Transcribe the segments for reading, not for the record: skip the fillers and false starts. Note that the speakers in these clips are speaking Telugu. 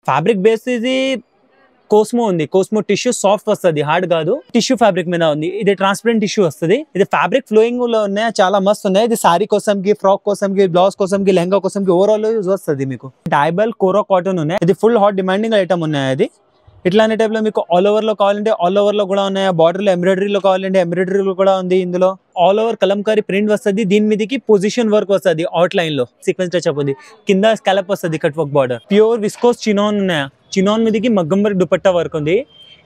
ఫ్యాబ్రిక్ బేస్ ఇది కోస్మో ఉంది. కోస్మో టిష్యూ సాఫ్ట్ వస్తుంది, హార్డ్ కాదు. టిష్యూ ఫ్యాబ్రిక్ మీద ఉంది. ఇది ట్రాన్స్పరెంట్ టిష్యూ వస్తుంది. ఇది ఫ్యాబ్రిక్ ఫ్లోయింగ్ లో ఉన్నాయి, చాలా మస్తు ఉన్నాయి. ఇది సారీ కోసం కి, ఫ్రాక్ కోసం కి, బ్లౌజ్ కోసం కి, లెహంగా కోసం కి ఓవరాల్ యూజ్ వస్తుంది మీకు. డైబల్ కోరో కాటన్ ఉన్నాయి. ఇది ఫుల్ హాట్ డిమాండింగ్ ఐటమ్ ఉన్నాయి. అది ఇట్లాంటి టైప్ లో మీకు ఆల్ ఓవర్ లో కావాలంటే ఆల్ ఓవర్ లో కూడా ఉన్నాయి. బార్డర్ లో ఎంబ్రాయిడరీలో కావాలంటే ఎంబ్రాయిడరీలో కూడా ఉంది. ఇందులో ఆల్ ఓవర్ కలంకారీ ప్రింట్ వస్తుంది. దీని మీదకి పొజిషన్ వర్క్ వస్తుంది. అవుట్ లైన్ లో సీక్వెన్స్ టచ్ అప్ ఉంది. కింద స్కాలప్ వస్తుంది, cut work border. Pure viscose chinon ఉన్నాయి. చినాన్ మీదకి మగ్గం వర్క్ దుపట్టా వర్క్ ఉంది.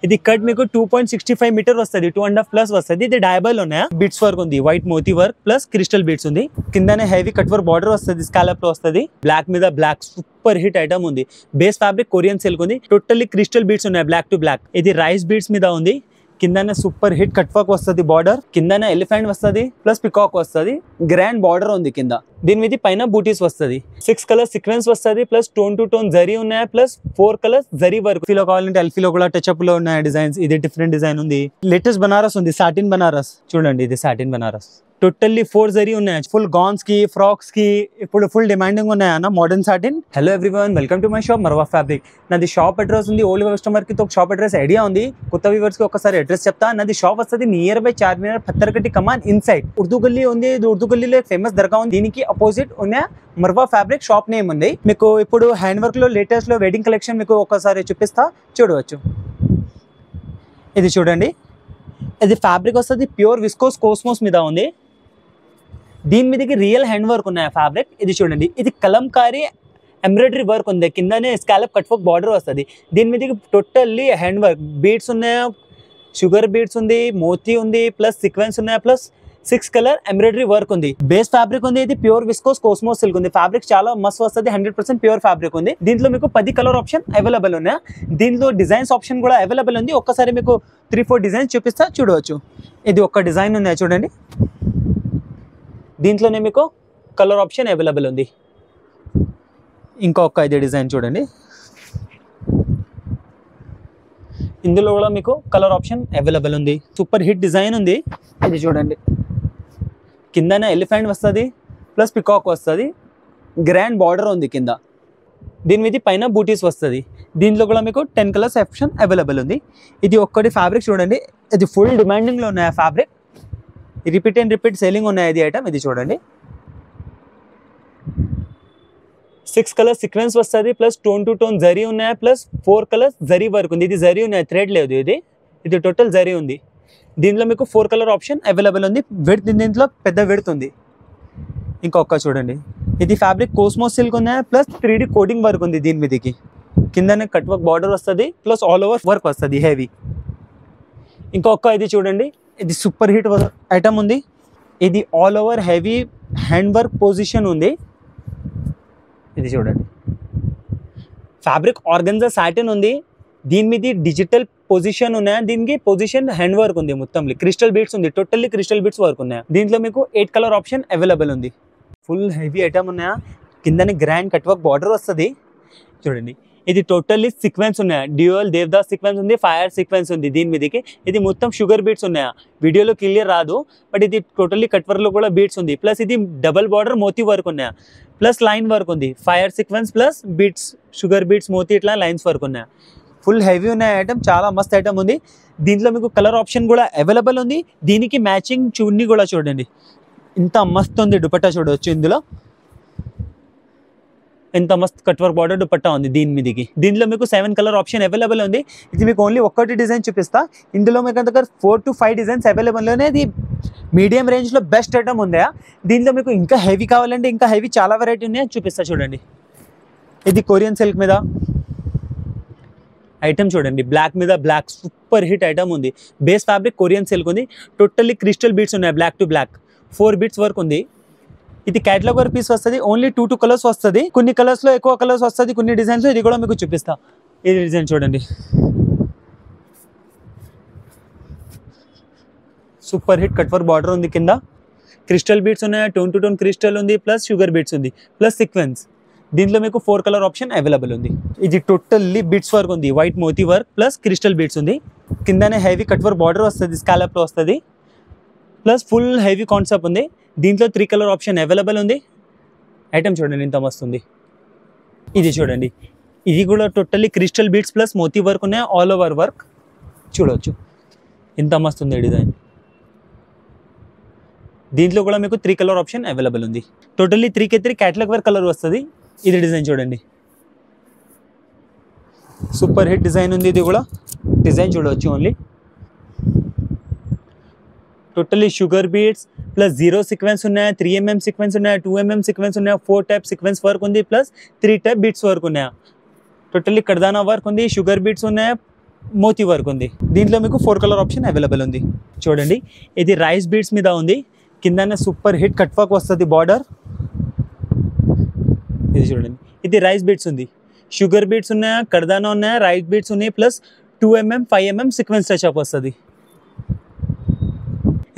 ఇది కట్ మీకు 2.65 మీటర్ వస్తుంది, 2.5+ వస్తుంది. ఇది డైబల్ ఉన్నాయి. బిట్స్ వర్క్ ఉంది, వైట్ మోతీ వర్క్ ప్లస్ క్రిస్టల్ బీట్స్ ఉంది. కిందనే హెవీ కట్ వర్క్ బార్డర్ వస్తుంది, స్కాలప్ లో వస్తుంది. బ్లాక్ మీద బ్లాక్ సూపర్ హిట్ ఐటమ్ ఉంది. బేస్ ఫ్యాబ్రిక్ కొరియన్ సిల్క్ ఉంది. టోటల్లీ క్రిస్టల్ బీట్స్ ఉన్నాయి, బ్లాక్ టు బ్లాక్. ఇది రైస్ బీట్స్ మీద ఉంది. కిందనే సూపర్ హిట్ కట్ వర్క్ వస్తుంది. బార్డర్ కిందనే ఎలిఫెంట్ వస్తుంది ప్లస్ పికాక్ వస్తుంది. గ్రాండ్ బార్డర్ ఉంది కింద. దీని మీద పైన బూటీస్ వస్తుంది. 6 కలర్స్ సీక్వెన్స్ వస్తుంది plus tone to tone zari ఉన్నాయి ప్లస్ 4 కలర్స్ జరీ వర్క్. లో కావాలంటే ఎల్ఫీలో కూడా టచ్ అప్ లో ఉన్నాయి డిజైన్స్. ఇది డిఫరెంట్ డిజైన్ ఉంది. లేటెస్ట్ బనారస్ ఉంది, సాటిన్ బనారస్. చూడండి, ఇది సాటిన్ బనారస్. టోటల్లీ 4 జరీ ఉన్నాయి. ఫుల్ గౌన్స్ కి, ఫ్రాక్స్ కి ఇప్పుడు ఫుల్ డిమాండింగ్ ఉన్నాయి అన్న modern satin. Hello everyone, welcome to my shop Marwa fabric. నాది షాప్ అడ్రస్ ఉంది. ఓల్డ్ కస్టమర్ కి షాప్ అడ్రస్ ఐడియా ఉంది. కొత్త వ్యూవర్స్ కి ఒకసారి అడ్రస్ చెప్తా. నాది షాప్ వస్తుంది near by Charminar Pathargatti come on inside. Urdu గల్లీ ఉంది. ఉర్దూ గల్లీలో ఫేమస్ దర్గా ఉంది. దీనికి అపోజిట్ ఉన్న మర్వా ఫ్యాబ్రిక్ షాప్ నేమ్ ఉంది. మీకు ఇప్పుడు హ్యాండ్ వర్క్ లో లేటెస్ట్ లో వెడ్డింగ్ కలెక్షన్ మీకు ఒకసారి చూపిస్తా, చూడవచ్చు. ఇది చూడండి, ఇది ఫ్యాబ్రిక్ వస్తుంది ప్యూర్ విస్కోస్ కోస్మోస్ మీద ఉంది. దీని మీదకి రియల్ హ్యాండ్ వర్క్ ఉన్నాయి ఫ్యాబ్రిక్. ఇది చూడండి, ఇది కలంకారీ ఎంబ్రాయిడరీ వర్క్ ఉంది. కిందనే స్కాలప్ కట్ వర్క్ బార్డర్ వస్తుంది. దీని మీదకి టోటల్లీ హ్యాండ్ వర్క్. బీడ్స్ ఉన్నాయి, షుగర్ బీడ్స్ ఉంది, మోతీ ఉంది ప్లస్ సీక్వెన్స్ ఉన్నాయి ప్లస్ 6 కలర్ ఎంబ్రాయిడరీ వర్క్ ఉంది. బేస్ ఫ్యాబ్రిక్ ఉంది. ఇది ప్యూర్ విస్కోస్ కోస్మో సిల్క్ ఉంది. ఫ్యాబ్రిక్ చాలా మస్తు వస్తుంది. 100% ప్యూర్ ఫ్యాబ్రిక్ ఉంది. దీంట్లో మీకు 10 కలర్ ఆప్షన్ అవైలబుల్ ఉన్నాయి. దీంట్లో డిజైన్స్ ఆప్షన్ కూడా అవైలబుల్ ఉంది. ఒక్కసారి మీకు 3-4 డిజైన్స్ చూపిస్తా, చూడవచ్చు. ఇది ఒక డిజైన్ ఉన్నాయి చూడండి. దీంట్లోనే మీకు కలర్ ఆప్షన్ అవైలబుల్ ఉంది. ఇంకొక ఇది డిజైన్ చూడండి. ఇందులో కూడా మీకు కలర్ ఆప్షన్ అవైలబుల్ ఉంది. సూపర్ హిట్ డిజైన్ ఉంది. ఇది చూడండి, కిందనే ఎలిఫెంట్ వస్తుంది ప్లస్ పికాక్ వస్తుంది. గ్రాండ్ బార్డర్ ఉంది కింద. దీని మీద పైన బూటీస్ వస్తుంది. దీంట్లో కూడా మీకు 10 కలర్స్ ఆప్షన్ అవైలబుల్ ఉంది. ఇది ఒక్కటి ఫ్యాబ్రిక్ చూడండి. ఇది ఫుల్ డిమాండింగ్లో ఉన్నాయి fabric. Repeat and repeat selling ఉన్నాయి ఇది ఐటమ్. ఇది చూడండి, 6 కలర్స్ సీక్వెన్స్ వస్తుంది plus tone to tone zari ఉన్నాయి ప్లస్ 4 కలర్స్ జరీ వర్క్ ఉంది. ఇది జరీ ఉన్నాయి, థ్రెడ్ లేదు. ఇది టోటల్ జరీ ఉంది. దీంట్లో మీకు 4 కలర్ ఆప్షన్ అవైలబుల్ ఉంది. విడ్త్ దీంట్లో పెద్ద విడ్త్ ఉంది. ఇంకొక చూడండి, ఇది ఫ్యాబ్రిక్ కోస్మో సిల్క్ ఉన్నాయి ప్లస్ 3D కోడింగ్ వర్క్ ఉంది. దీని మీదకి కిందనే కట్ వర్క్ బార్డర్ వస్తుంది ప్లస్ ఆల్ ఓవర్ వర్క్ వస్తుంది హెవీ. ఇంకొక ఇది చూడండి, ఇది సూపర్ హిట్ ఐటమ్ ఉంది. ఇది all over heavy hand work position ఉంది. ఇది చూడండి, ఫ్యాబ్రిక్ ఆర్గన్జా సాటిన్ ఉంది. దీని మీద డిజిటల్ పొజిషన్ ఉన్నాయి. దీనికి పొజిషన్ హ్యాండ్ వర్క్ ఉంది. మొత్తం క్రిస్టల్ బీట్స్ ఉంది. టోటల్లీ క్రిస్టల్ బీట్స్ వర్క్ ఉన్నాయి. దీంట్లో మీకు 8 కలర్ ఆప్షన్ అవైలబుల్ ఉంది. ఫుల్ హెవీ ఐటమ్ ఉన్నాయా. కిందని గ్రాండ్ కట్ వర్క్ బార్డర్ వస్తుంది చూడండి. ఇది టోటల్లీ సీక్వెన్స్ ఉన్నాయి. డ్యూయల్ దేవదాస్ సీక్వెన్స్ ఉంది, ఫైర్ సీక్వెన్స్ ఉంది. దీని మీదకి ఇది మొత్తం షుగర్ బీట్స్ ఉన్నాయా. వీడియోలో క్లియర్ రాదు, బట్ ఇది టోటల్లీ కట్ వర్క్ లో కూడా బీట్స్ ఉంది. ప్లస్ ఇది డబల్ బార్డర్ మోతీ వర్క్ ఉన్నాయా ప్లస్ లైన్ వర్క్ ఉంది. Fire sequins plus beads, sugar beads, మోతీ ఇట్లా లైన్స్ వర్క్ ఉన్నాయా. ఫుల్ హెవీ ఉన్నాయి ఐటమ్. చాలా మస్త్ ఐటమ్ ఉంది. దీంట్లో మీకు కలర్ ఆప్షన్ కూడా అవైలబుల్ ఉంది. దీనికి మ్యాచింగ్ చున్నీ కూడా చూడండి, ఇంత మస్త్ ఉంది. దుపట్టా చూడవచ్చు. ఇందులో ఎంత మస్త్ కట్ వర్క్ బార్డర్ దుపట్టా ఉంది దీని మీదకి. దీంట్లో మీకు 7 కలర్ ఆప్షన్ అవైలబుల్ ఉంది. ఇది మీకు ఓన్లీ ఒక్కటి డిజైన్ చూపిస్తా. ఇందులో మీకు దగ్గర 4 to 5 డిజైన్స్ అవైలబుల్ ఉన్నాయి. ఇది మీడియం రేంజ్లో బెస్ట్ ఐటమ్ ఉందా. దీంట్లో మీకు ఇంకా హెవీ కావాలంటే ఇంకా హెవీ చాలా వెరైటీ ఉన్నాయి, చూపిస్తా చూడండి. ఇది కొరియన్ సిల్క్ మీద ఐటమ్ చూడండి. బ్లాక్ మీద బ్లాక్ సూపర్ హిట్ ఐటమ్ ఉంది. బేస్ ఫ్యాబ్రిక్ కొరియన్ సిల్క్ ఉంది. టోటల్లీ క్రిస్టల్ బీట్స్ ఉన్నాయి, block to block. 4 beads work ఉంది. ఇది క్యాటలాగ్ వర్క్ పీస్ వస్తుంది. ఓన్లీ 2 కలర్స్ వస్తుంది. కొన్ని కలర్స్ లో ఎక్కువ కలర్స్ వస్తుంది, కొన్ని డిజైన్స్. ఇది కూడా మీకు చూపిస్తా. ఇది డిజైన్ చూడండి, super hit cut work border ఉంది. కింద క్రిస్టల్ బీట్స్ ఉన్నాయి. టోన్ టు టోన్ క్రిస్టల్ ఉంది ప్లస్ షుగర్ బీట్స్ ఉంది ప్లస్ సీక్వెన్స్. దీంట్లో మీకు 4 కలర్ ఆప్షన్ అవైలబుల్ ఉంది. ఇది టోటల్లీ బీట్స్ వర్క్ ఉంది. వైట్ మోతీ వర్క్ ప్లస్ క్రిస్టల్ బీట్స్ ఉంది. కిందనే హెవీ కట్ వర్క్ బార్డర్ వస్తుంది, స్కాలప్ లో వస్తుంది ప్లస్ ఫుల్ హెవీ కాన్సెప్ట్ ఉంది. దీంట్లో 3 కలర్ ఆప్షన్ అవైలబుల్ ఉంది. ఐటమ్ చూడండి ఎంత మస్తు ఉంది. ఇది చూడండి, ఇది కూడా టోటల్లీ క్రిస్టల్ బీడ్స్ ప్లస్ మోతీ వర్క్ ఉన్నాయి, ఆల్ ఓవర్ వర్క్ చూడవచ్చు ఎంత మస్తు ఉంది డిజైన్. దీంట్లో కూడా మీకు 3 కలర్ ఆప్షన్ అవైలబుల్ ఉంది. టోటల్లీ 3 క్యాటలాగ్ వర్క్ కలర్ వస్తుంది. ఇది డిజైన్ చూడండి, సూపర్ హిట్ డిజైన్ ఉంది. ఇది కూడా డిజైన్ చూడవచ్చు only. Totally sugar beads plus 0 sequence ఉన్నాయి, 3mm సీక్వెన్స్ ఉన్నాయి, 2mm సీక్వెన్స్ ఉన్నాయి, 4 టైప్ సీక్వెన్స్ వర్క్ ఉంది, ప్లస్ 3 టైప్ బీడ్స్ వర్క్ ఉన్నాయి. టోటల్లీ కర్దానా వర్క్ ఉంది, షుగర్ బీడ్స్ ఉన్నాయి, మోతీ వర్క్ ఉంది. దీంట్లో మీకు 4 కలర్ ఆప్షన్ అవైలబుల్ ఉంది. చూడండి ఇది రైస్ బీడ్స్ మీద ఉంది, కిందనే సూపర్ హిట్ కట్ వర్క్ వస్తుంది బార్డర్. ఇది చూడండి, ఇది రైస్ బీడ్స్ ఉంది, షుగర్ బీడ్స్ ఉన్నాయా, కర్దానా ఉన్నాయా, రైస్ బీడ్స్ ఉన్నాయి, plus 2mm 5mm sequence touch up వస్తుంది.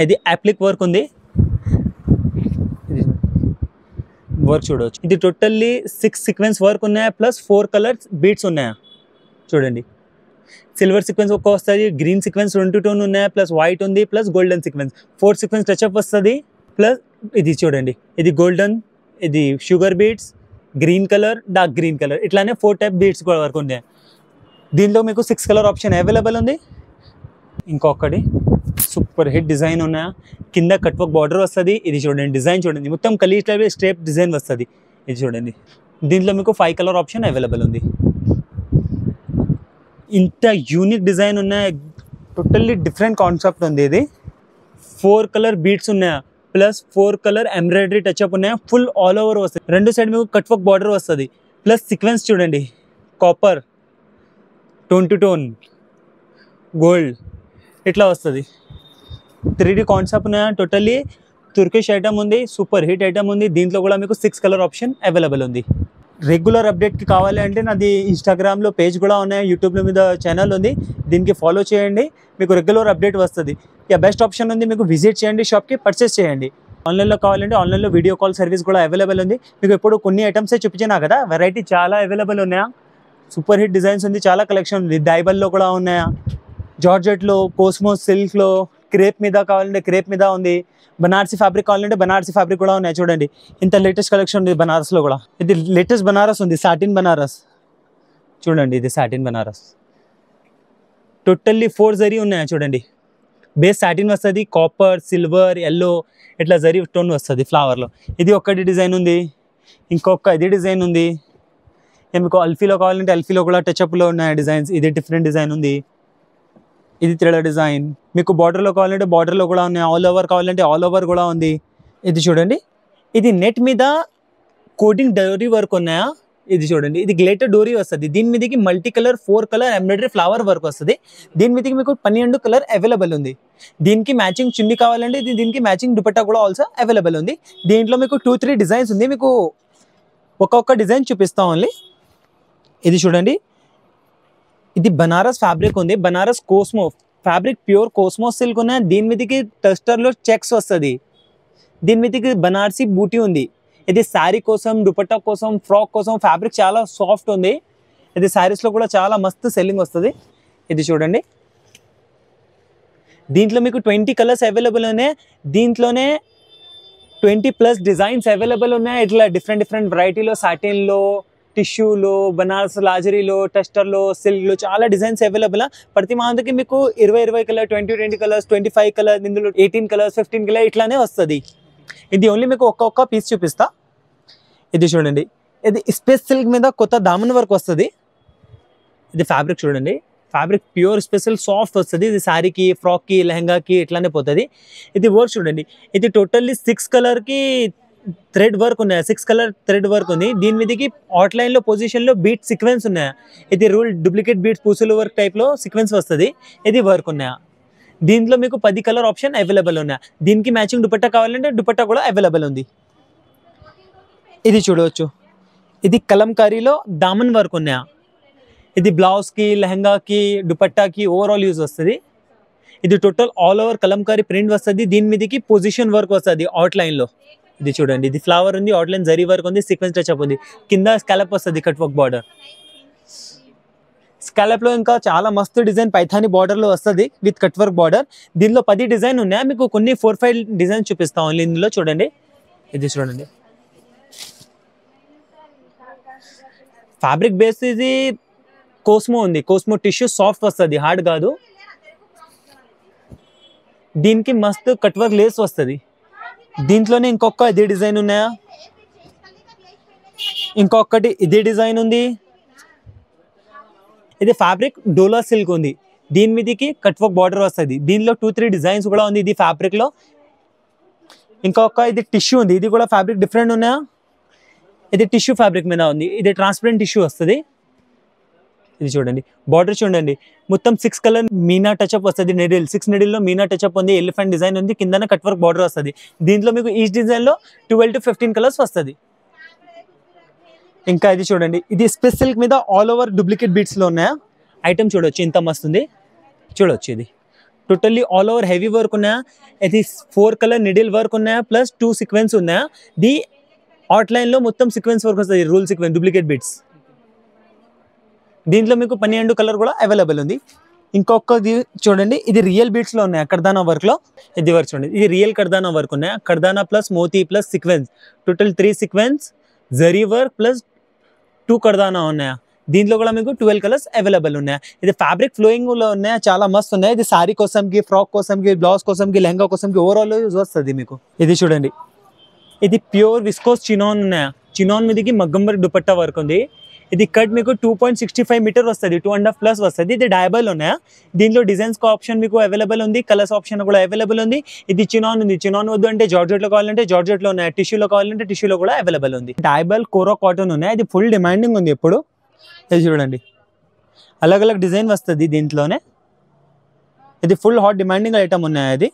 ఇది అప్లిక్ వర్క్ ఉంది, వర్క్ చూడవచ్చు. ఇది టోటల్లీ 6 సీక్వెన్స్ వర్క్ ఉన్నాయా, ప్లస్ 4 కలర్స్ బీడ్స్ ఉన్నాయా. చూడండి సిల్వర్ సీక్వెన్స్ ఒక్క వస్తుంది, గ్రీన్ సీక్వెన్స్ 2 టోన్ ఉన్నాయా, ప్లస్ వైట్ ఉంది, plus golden sequence 4 sequence touch up వస్తుంది. ప్లస్ ఇది చూడండి, ఇది గోల్డెన్, ఇది sugar beads, green colour, dark green colour, ఇట్లానే 4 టైప్ బీడ్స్ కూడా వర్క్ ఉన్నాయి. దీంట్లో మీకు 6 కలర్ ఆప్షన్ అవైలబుల్ ఉంది. ఇంకొకటి సూపర్ హిట్ డిజైన్ ఉన్నాయా, కింద కట్ వర్క్ బార్డర్ వస్తుంది. ఇది చూడండి డిజైన్ చూడండి, మొత్తం కలీజ్ టైప్ స్ట్రేప్ డిజైన్ వస్తుంది. ఇది చూడండి, దీంట్లో మీకు 5 కలర్ ఆప్షన్ అవైలబుల్ ఉంది. ఇంత యూనిక్ డిజైన్ ఉన్నాయి, టోటల్లీ డిఫరెంట్ కాన్సెప్ట్ ఉంది. ఇది 4 కలర్ బీడ్స్ ఉన్నాయా, ప్లస్ 4 కలర్ ఎంబ్రాయిడరీ టచ్అప్ ఉన్నాయా, ఫుల్ ఆల్ ఓవర్ వస్తుంది. 2 సైడ్ మీకు కట్ వర్క్ బార్డర్ వస్తుంది, ప్లస్ సీక్వెన్స్ చూడండి, copper, tone to tone, gold ఇట్లా వస్తుంది. 3D కాన్సెప్ట్ ఉన్నాయా, టోటల్లీ తుర్కిష్ ఐటమ్ ఉంది, సూపర్ హిట్ ఐటమ్ ఉంది. దీంట్లో కూడా మీకు 6 కలర్ ఆప్షన్ అవైలబుల్ ఉంది. రెగ్యులర్ అప్డేట్కి కావాలి అంటే నాది ఇన్స్టాగ్రామ్లో పేజ్ కూడా ఉన్నాయి, యూట్యూబ్లో మీద ఛానల్ ఉంది, దీనికి ఫాలో చేయండి, మీకు రెగ్యులర్ అప్డేట్ వస్తుంది. ఇక బెస్ట్ ఆప్షన్ ఉంది, మీకు విజిట్ చేయండి, షాప్కి పర్చేస్ చేయండి. ఆన్లైన్లో కావాలంటే ఆన్లైన్లో వీడియో కాల్ సర్వీస్ కూడా అవైలబుల్ ఉంది. మీకు ఎప్పుడు కొన్ని ఐటమ్సే చూపించినా కదా, వెరైటీ చాలా అవైలబుల్ ఉన్నాయా, సూపర్ హిట్ డిజైన్స్ ఉంది, చాలా కలెక్షన్ ఉంది. డైబల్లో కూడా ఉన్నాయా, జార్జెట్లో, కోస్మోస్ సిల్క్లో, క్రేప్ మీద కావాలంటే క్రేప్ మీద ఉంది, బనారసి ఫ్యాబ్రిక్ కావాలంటే బనారసి ఫ్యాబ్రిక్ కూడా ఉన్నాయి. చూడండి ఇంత లేటెస్ట్ కలెక్షన్ ఉంది బనారస్లో కూడా. ఇది లేటెస్ట్ బనారస్ ఉంది, సాటిన్ బనారస్ చూడండి, ఇది సాటిన్ బనారస్ టోటల్లీ 4 జరీ ఉన్నాయి. చూడండి బేస్ సాటిన్ వస్తుంది, కాపర్, సిల్వర్, ఎల్లో ఇట్లా జరీ టోన్ వస్తుంది ఫ్లవర్లో. ఇది ఒక్కటి డిజైన్ ఉంది, ఇంకొక ఇది డిజైన్ ఉంది. మీకు అల్ఫీలో కావాలంటే అల్ఫీలో కూడా టచ్అప్లో ఉన్నాయి డిజైన్స్. ఇది డిఫరెంట్ డిజైన్ ఉంది, ఇది థ్రెడ్ డిజైన్. మీకు బార్డర్లో కావాలంటే బార్డర్లో కూడా ఉన్నాయి, ఆల్ ఓవర్ కావాలంటే ఆల్ ఓవర్ కూడా ఉంది. ఇది చూడండి, ఇది నెట్ మీద కోటింగ్ డోరీ వర్క్ ఉన్నాయా. ఇది చూడండి, ఇది గ్లేటర్ డోరీ వస్తుంది, దీని మీదకి multi colour 4 colour embroidery flower work వస్తుంది. దీని మీదకి మీకు 12 కలర్ అవైలబుల్ ఉంది. దీనికి మ్యాచింగ్ చున్నీ కావాలంటే దీనికి మ్యాచింగ్ దుపట్టా కూడా ఆల్సో అవైలబుల్ ఉంది. దీంట్లో మీకు 2-3 డిజైన్స్ ఉంది, మీకు ఒక్కొక్క డిజైన్ చూపిస్తాం ఓన్లీ. ఇది చూడండి, ఇది బనారస్ ఫ్యాబ్రిక్ ఉంది, బనారస్ కోస్మో ఫ్యాబ్రిక్, ప్యూర్ కోస్మో సిల్క్ ఉన్నాయి. దీని మీదకి టస్టర్లో చెక్స్ వస్తుంది, దీని మీదకి బనారసి బూటీ ఉంది. ఇది శారీ కోసం, దుపట్టా కోసం, ఫ్రాక్ కోసం ఫ్యాబ్రిక్ చాలా సాఫ్ట్ ఉంది. ఇది శారీస్లో కూడా చాలా మస్తు సెల్లింగ్ వస్తుంది. ఇది చూడండి, దీంట్లో మీకు 20 కలర్స్ అవైలబుల్ ఉన్నాయి. దీంట్లోనే 20+ డిజైన్స్ అవైలబుల్ ఉన్నాయి. ఇట్లా డిఫరెంట్ వెరైటీలో, సాటిన్లో, టిష్యూలో, బనారస్ లాజరీలో, టెస్టర్లో, సిల్క్లో చాలా డిజైన్స్ అవైలబుల్. ప్రతి మంత్కి మీకు 20 కలర్, 20 కలర్స్, 25 కలర్, ఇందులో 18 కలర్స్, 15 కలర్ ఇట్లానే వస్తుంది. ఇది ఓన్లీ మీకు ఒక్కొక్క పీస్ చూపిస్తా. ఇది చూడండి, ఇది స్పేస్ సిల్క్ మీద కొత్త దామన్ వర్క్ వస్తుంది. ఇది ఫ్యాబ్రిక్ చూడండి, ఫ్యాబ్రిక్ ప్యూర్ స్పెషల్ సాఫ్ట్ వస్తుంది. ఇది శారీకి, ఫ్రాక్కి, లెహంగాకి ఇట్లానే పోతుంది. ఇది వర్క్ చూడండి, ఇది టోటల్లీ 6 కలర్కి థ్రెడ్ వర్క్ ఉన్నాయి, 6 కలర్ థ్రెడ్ వర్క్ ఉంది. దీని మీదకి అవుట్లైన్లో పొజిషన్లో బీట్ సీక్వెన్స్ ఉన్నాయా. ఇది రూల్ డూప్లికేట్ బీట్స్ పూసలు వర్క్ టైప్లో సీక్వెన్స్ వస్తుంది. ఇది వర్క్ ఉన్నాయా. దీంట్లో మీకు 10 కలర్ ఆప్షన్ అవైలబుల్ ఉన్నాయా. దీనికి మ్యాచింగ్ దుపట్టా కావాలంటే దుపట్టా కూడా అవైలబుల్ ఉంది. ఇది చూడవచ్చు, ఇది కలంకారీలో దామన్ వర్క్ ఉన్నాయా. ఇది బ్లౌజ్కి, లెహంగాకి, దుపట్టాకి ఓవరాల్ యూజ్ వస్తుంది. ఇది total all over Kalamkari print వస్తుంది. దీని మీదకి పొజిషన్ వర్క్ వస్తుంది అవుట్లైన్లో. ఇది చూడండి, ఇది ఫ్లవర్ ఉంది, అవుట్లైన్ జరీ వర్క్ ఉంది, సీక్వెన్స్ టచ్అప్ ఉంది, కింద స్కాలప్ వస్తుంది, కట్ వర్క్ బార్డర్. స్కాలప్లో ఇంకా చాలా మస్తు డిజైన్ పైథానీ బార్డర్లో వస్తుంది విత్ కట్ వర్క్ బార్డర్. దీనిలో 10 డిజైన్ ఉన్నాయి, మీకు కొన్ని 4-5 డిజైన్ చూపిస్తాం ఓన్లీ ఇందులో. చూడండి, ఇది చూడండి, ఫ్యాబ్రిక్ బేస్ ఇది కోస్మో ఉంది, కోస్మో టిష్యూ సాఫ్ట్ వస్తుంది, హార్డ్ కాదు. దీనికి మస్తు కట్ వర్క్ లేస్ వస్తుంది. దీంట్లోనే ఇంకొక ఇదే డిజైన్ ఉన్నాయా, ఇంకొకటి ఇదే డిజైన్ ఉంది. ఇది ఫ్యాబ్రిక్ డోలా సిల్క్ ఉంది, దీని మీదకి కట్ వర్క్ బార్డర్ వస్తుంది. దీనిలో 2-3 డిజైన్స్ కూడా ఉంది ఇది ఫ్యాబ్రిక్ లో. ఇంకొక ఇది టిష్యూ ఉంది, ఇది కూడా ఫ్యాబ్రిక్ డిఫరెంట్ ఉన్నాయా. ఇది టిష్యూ ఫ్యాబ్రిక్ మీద ఉంది, ఇది ట్రాన్స్పరెంట్ టిష్యూ వస్తుంది. ఇది చూడండి, బార్డర్ చూడండి, మొత్తం 6 కలర్ మీనా టచ్అప్ వస్తుంది. నిడిల్ 6 నిడిల్లో మీనా టచ్అప్ ఉంది, ఎలిఫెంట్ డిజైన్ ఉంది, కింద కట్ వర్క్ బార్డర్ వస్తుంది. దీంట్లో మీకు ఈ డిజైన్ లో 12 to 15 కలర్స్ వస్తుంది. ఇంకా ఇది చూడండి, ఇది స్పెస్ సిల్క్ మీద ఆల్ ఓవర్ డూప్లికేట్ బీట్స్ లో ఉన్నాయా. ఐటమ్ చూడొచ్చు ఎంత మస్తు ఉంది, చూడొచ్చు. ఇది totally all over heavy work ఉన్నాయా. ఇది 4 కలర్ నిడిల్ వర్క్ ఉన్నాయా, ప్లస్ 2 సీక్వెన్స్ ఉన్నాయా. ది అవుట్ లైన్ లో మొత్తం సీక్వెన్స్ వర్క్ వస్తుంది, రూల్ సీక్వెన్స్ డూప్లికేట్ బీట్స్. దీంట్లో మీకు 12 కలర్ కూడా అవైలబుల్ ఉంది. ఇంకొకది చూడండి, ఇది రియల్ బీట్స్ లో ఉన్నాయి కర్దానా వర్క్ లో. ఇది వర్క్ చూడండి, ఇది రియల్ కర్దానా వర్క్ ఉన్నాయా. కర్దానా ప్లస్ మోతీ plus sequence, total 3 sequence zari work plus 2 కర్దానా ఉన్నాయా. దీంట్లో కూడా మీకు 12 కలర్స్ అవైలబుల్ ఉన్నాయి. ఇది ఫ్యాబ్రిక్ ఫ్లోయింగ్ లో ఉన్నాయా, చాలా మస్తు ఉన్నాయి. ఇది సారీ కోసంకి, ఫ్రాక్ కోసంకి, బ్లౌజ్ కోసంకి, లెహంగా కోసంకి ఓవరాల్ యూజ్ వస్తుంది మీకు. ఇది చూడండి, ఇది ప్యూర్ విస్కోస్ చినాన్ ఉన్నాయా. చినాన్ మీదకి మగ్గంబర్ దుపట్టా వర్క్ ఉంది. ఇది కట్ మీకు 2.65 మీటర్ వస్తుంది, 2.5+ వస్తుంది. ఇది డయబల్ ఉన్నాయా. దీంట్లో డిజైన్స్ ఆప్షన్ మీకు అవైలబుల్ ఉంది, కలర్స్ ఆప్షన్ కూడా అవైలబుల్ ఉంది. ఇది చినాన్ ఉంది, చినాన్ వద్దు అంటే జార్జెట్ లో కావాలంటే జార్జెట్ లో ఉన్నాయి, టిష్యూలో కావాలంటే టిష్యూలో కూడా అవైలబుల్ ఉంది. డయబల్ కోరో కాటన్ ఉన్నాయి, ఇది ఫుల్ డిమాండింగ్ ఉంది ఇప్పుడు. ఇది చూడండి, అలగ్ అలగ్ డిజైన్ వస్తుంది దీంట్లోనే. ఇది ఫుల్ హాట్ డిమాండింగ్ ఐటమ్ ఉన్నాయి. అది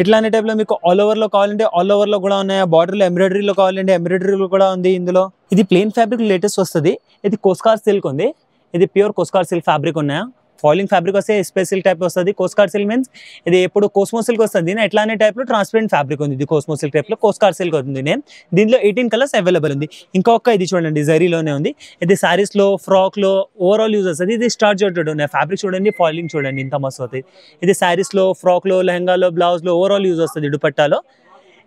ఇట్లాంటి టైప్లో మీకు ఆల్ ఓవర్లో కావాలంటే ఆల్ ఓవర్లో కూడా ఉన్నాయి, బార్డర్లో ఎంబ్రాయిడరీలో కావాలంటే ఎంబ్రాయిడరీలో కూడా ఉంది ఇందులో. ఇది ప్లెయిన్ ఫ్యాబ్రిక్ లేటెస్ట్ వస్తుంది. ఇది కోస్కార్ సిల్క్ ఉంది, ఇది ప్యూర్ కోస్కార్ సిల్క్ ఫ్యాబ్రిక్ ఉన్నాయా. ఫాలింగ్ ఫ్యాబ్రిక్ వస్తే స్పెషల్ టైప్ వస్తుంది. కోస్కార్ సిల్క్ మీన్స్ ఇది ఎప్పుడు కోస్మో సిల్క్ వస్తుంది, ఇట్లానే టైప్లో ట్రాన్స్పరెంట్ ఫ్యాబ్రిక్ ఉంది. ఇది కోస్మో సిల్క్ టైప్లో కోస్కార్ సిల్క్ ఉంది నేమ్. దీంట్లో 18 కలర్స్ అవైలబుల్ ఉంది. ఇంకొక ఇది చూడండి, జరీలోనే ఉంది. ఇది శారీస్లో, ఫ్రాక్లో ఓవరాల్ యూజ్ వస్తుంది. ఇది స్టార్ జార్జెట్ ఉన్నాయి. ఫ్యాబ్రిక్ చూడండి, ఫాలింగ్ చూడండి ఇంత మస్తు అవుతుంది. ఇది శారీస్లో, ఫ్రాక్లో, లెహంగాలో, బ్లౌజ్లో ఓవరాల్ యూజ్ వస్తుంది. దుపట్టాలో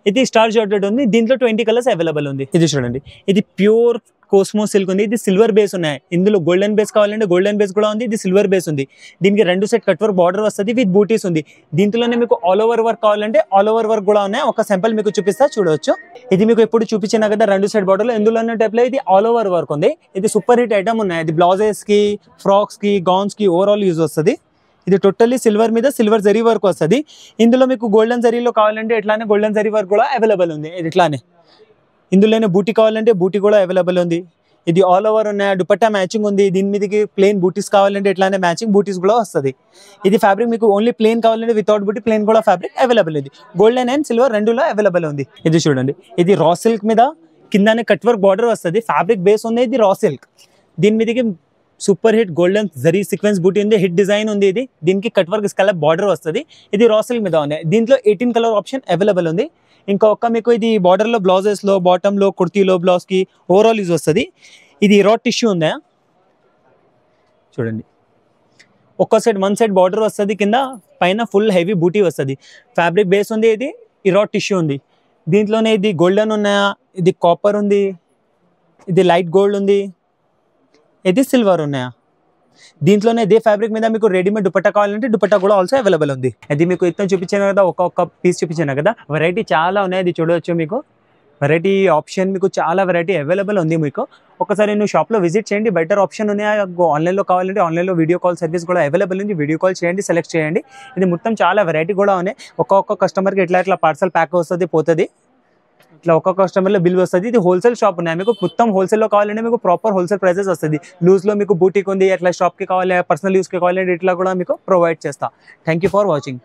ఇది స్టార్ జార్జెట్ ఉంది. దీంట్లో 20 కలర్స్ అవైలబుల్ ఉంది. ఇది చూడండి, ఇది ప్యూర్ కోస్మో సిల్క్ ఉంది. ఇది సిల్వర్ బేస్ ఉన్నాయి. ఇందులో గోల్డెన్ బేస్ కావాలంటే గోల్డెన్ బేస్ కూడా ఉంది. ఇది సిల్వర్ బేస్ ఉంది. దీనికి 2 సెట్ కట్ వర్క్ బార్డర్ వస్తుంది విత్ బూటీస్ ఉంది. దీంట్లోనే మీకు ఆల్ ఓవర్ వర్క్ కావాలంటే ఆల్ ఓవర్ వర్క్ కూడా ఉన్నాయి. ఒక సింపుల్ మీకు చూపిస్తా, చూడవచ్చు. ఇది మీకు ఎప్పుడు చూపించినా కదా 2 సెట్ బార్డర్లో, ఇందులో టైప్లో ఇది ఆల్ ఓవర్ వర్క్ ఉంది. ఇది సూపర్ హిట్ ఐటమ్ ఉన్నాయి. ఇది బ్లౌజెస్ కి, ఫ్రాక్స్ కి, గౌన్స్ కి ఓవరాల్ యూజ్ వస్తుంది. ఇది టోటల్లీ సిల్వర్ మీద సిల్వర్ జరీ వర్క్ వస్తుంది. ఇందులో మీకు గోల్డెన్ జరీలో కావాలంటే ఇట్లానే గోల్డెన్ జరీ వర్క్ కూడా అవైలబుల్ ఉంది. ఇది ఇట్లానే ఇందులోనే బూటీ కావాలంటే బూటీ కూడా అవైలబుల్ ఉంది. ఇది ఆల్ ఓవర్ ఉన్నాయి, దుపట్టా మ్యాచింగ్ ఉంది. దీని మీదకి ప్లెయిన్ బూటీస్ కావాలంటే ఇట్లానే మ్యాచింగ్ బూటీస్ కూడా వస్తుంది. ఇది ఫ్యాబ్రిక్ మీకు ఓన్లీ ప్లెయిన్ కావాలంటే వితౌట్ బూటీ ప్లెయిన్ కూడా ఫ్యాబ్రిక్ అవైలబుల్ ఉంది. గోల్డెన్ అండ్ సిల్వర్ రెండులో అవైలబుల్ ఉంది. ఇది చూడండి, ఇది రా సిల్క్ మీద కిందనే కట్ వర్క్ బార్డర్ వస్తుంది. ఫ్యాబ్రిక్ బేస్ ఉంది, ఇది రా సిల్క్. దీని మీదకి super hit golden zari sequence బూటీ ఉంది, హిట్ డిజైన్ ఉంది. ఇది దీనికి కట్ వర్క్ స్కలప్ బార్డర్ వస్తుంది. ఇది రా సిల్క్ మీద ఉంది. దీంట్లో 18 కలర్ ఆప్షన్ అవైలబుల్ ఉంది. ఇంకొక మీకు ఇది బార్డర్లో, బ్లౌజెస్లో, బాటంలో, కుర్తీలో, బ్లౌజ్కి ఓవరాల్ యూజ్ వస్తుంది. ఇది రా టిష్యూ ఉందా చూడండి, ఒక్క సైడ్ 1 సైడ్ బార్డర్ వస్తుంది, కింద పైన ఫుల్ హెవీ బూటీ వస్తుంది. ఫ్యాబ్రిక్ బేస్ ఉంది. ఇది రా టిష్యూ ఉంది. దీంట్లోనే ఇది గోల్డెన్ ఉన్నాయా, ఇది కాపర్ ఉంది, ఇది లైట్ గోల్డ్ ఉంది, ఇది సిల్వర్ ఉన్నాయా. దీంట్లోనే ఇదే ఫ్యాబ్రిక్ మీద మీకు రెడీమేడ్ దుపట్టా కావాలంటే దుపట్టా కూడా ఆల్సో అవైలబుల్ ఉంది. అది మీకు ఇంత చూపించాను కదా, ఒక్కొక్క పీస్ చూపించాను కదా, వెరైటీ చాలా ఉన్నాయి. అది చూడవచ్చు, మీకు వెరైటీ ఆప్షన్ మీకు చాలా వెరైటీ అవైలబుల్ ఉంది. మీకు ఒకసారి నువ్వు షాప్లో విజిట్ చేయండి, బెటర్ ఆప్షన్ ఉన్నాయి. ఆన్లైన్లో కావాలంటే ఆన్లైన్లో వీడియో కాల్ సర్వీస్ కూడా అవైలబుల్ ఉంది. వీడియో కాల్ చేయండి, సెలెక్ట్ చేయండి. ఇది మొత్తం చాలా వెరైటీ కూడా ఉన్నాయి. ఒక్కొక్క కస్టమర్కి ఇట్లా పార్సల్ ప్యాక్ వస్తుంది, పోతుంది. ఇట్లా ఒక్కొక్క కస్టమర్లో బిల్ వస్తుంది. ఇది హోల్సేల్ షాప్ ఉన్నాయి. మీకు మొత్తం హోల్సేల్లో కావాలంటే మీకు ప్రాపర్ హోల్సేల్ ప్రైసెస్ వస్తుంది. లూజ్లో మీకు బూటీకి ఉంది, అట్లా షాప్కి కావాలి, పర్సనల్ యూస్కి కావాలంటే ఇట్లా కూడా మీకు ప్రొవైడ్ చేస్తా. Thank you for watching.